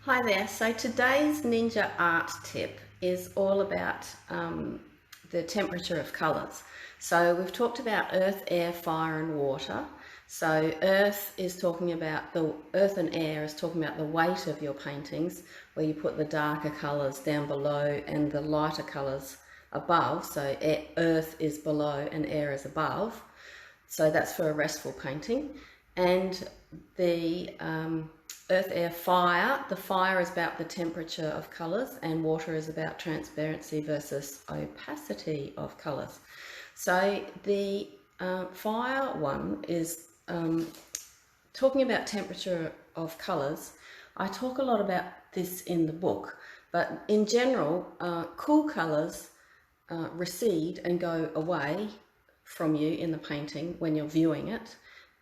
Hi there, so today's Ninja art tip is all about the temperature of colours. So we've talked about earth, air, fire and water. So earth and air is talking about the weight of your paintings, where you put the darker colours down below and the lighter colours above. So earth is below and air is above. So that's for a restful painting. And the earth, air, fire, the fire is about the temperature of colours and water is about transparency versus opacity of colours. So the fire one is talking about temperature of colours. I talk a lot about this in the book, but in general, cool colours recede and go away from you in the painting when you're viewing it,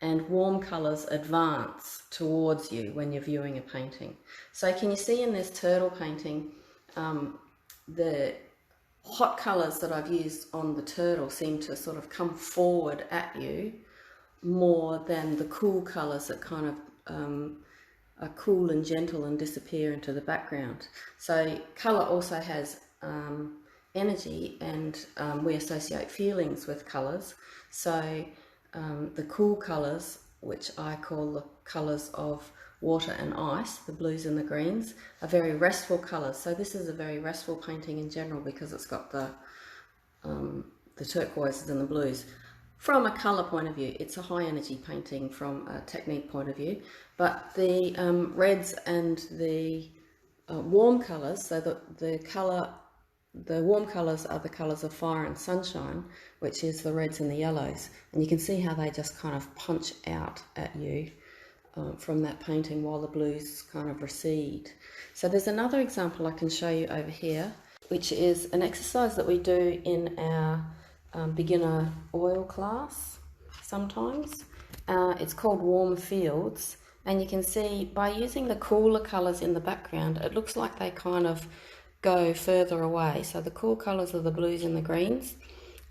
and warm colours advance towards you when you're viewing a painting. So can you see in this turtle painting, the hot colours that I've used on the turtle seem to sort of come forward at you more than the cool colours that kind of are cool and gentle and disappear into the background. So colour also has energy, and we associate feelings with colours. So the cool colours, which I call the colours of water and ice, the blues and the greens, are very restful colours. So this is a very restful painting in general because it's got the turquoises and the blues. From a colour point of view, it's a high energy painting from a technique point of view, but the reds and the warm colours, so the warm colours are the colours of fire and sunshine, which is the reds and the yellows. And you can see how they just kind of punch out at you from that painting while the blues kind of recede. So there's another example I can show you over here, which is an exercise that we do in our beginner oil class sometimes. It's called Warm Fields. And you can see by using the cooler colours in the background, it looks like they kind of go further away. So the cool colours are the blues and the greens,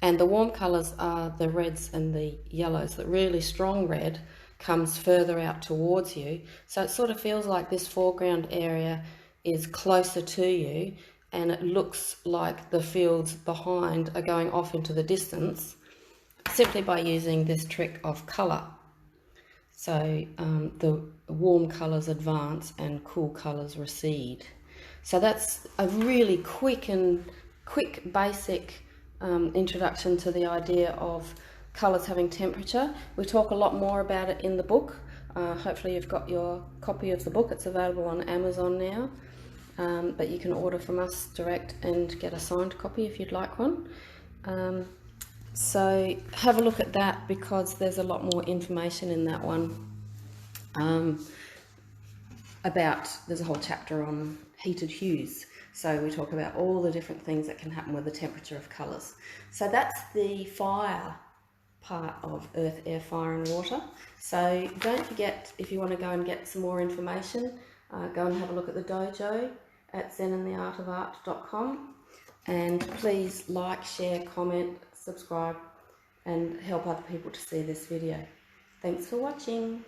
and the warm colours are the reds and the yellows. The really strong red comes further out towards you. So it sort of feels like this foreground area is closer to you, and it looks like the fields behind are going off into the distance simply by using this trick of colour. So the warm colours advance and cool colours recede. So that's a really quick basic introduction to the idea of colours having temperature. We talk a lot more about it in the book. Hopefully you've got your copy of the book. It's available on Amazon now, but you can order from us direct and get a signed copy if you'd like one. So have a look at that, because there's a lot more information in that one. There's a whole chapter on heated hues. So we talk about all the different things that can happen with the temperature of colours. So that's the fire part of earth, air, fire and water. So don't forget, if you want to go and get some more information, go and have a look at the dojo at zenandtheartofart.com, and please like, share, comment, subscribe and help other people to see this video. Thanks for watching.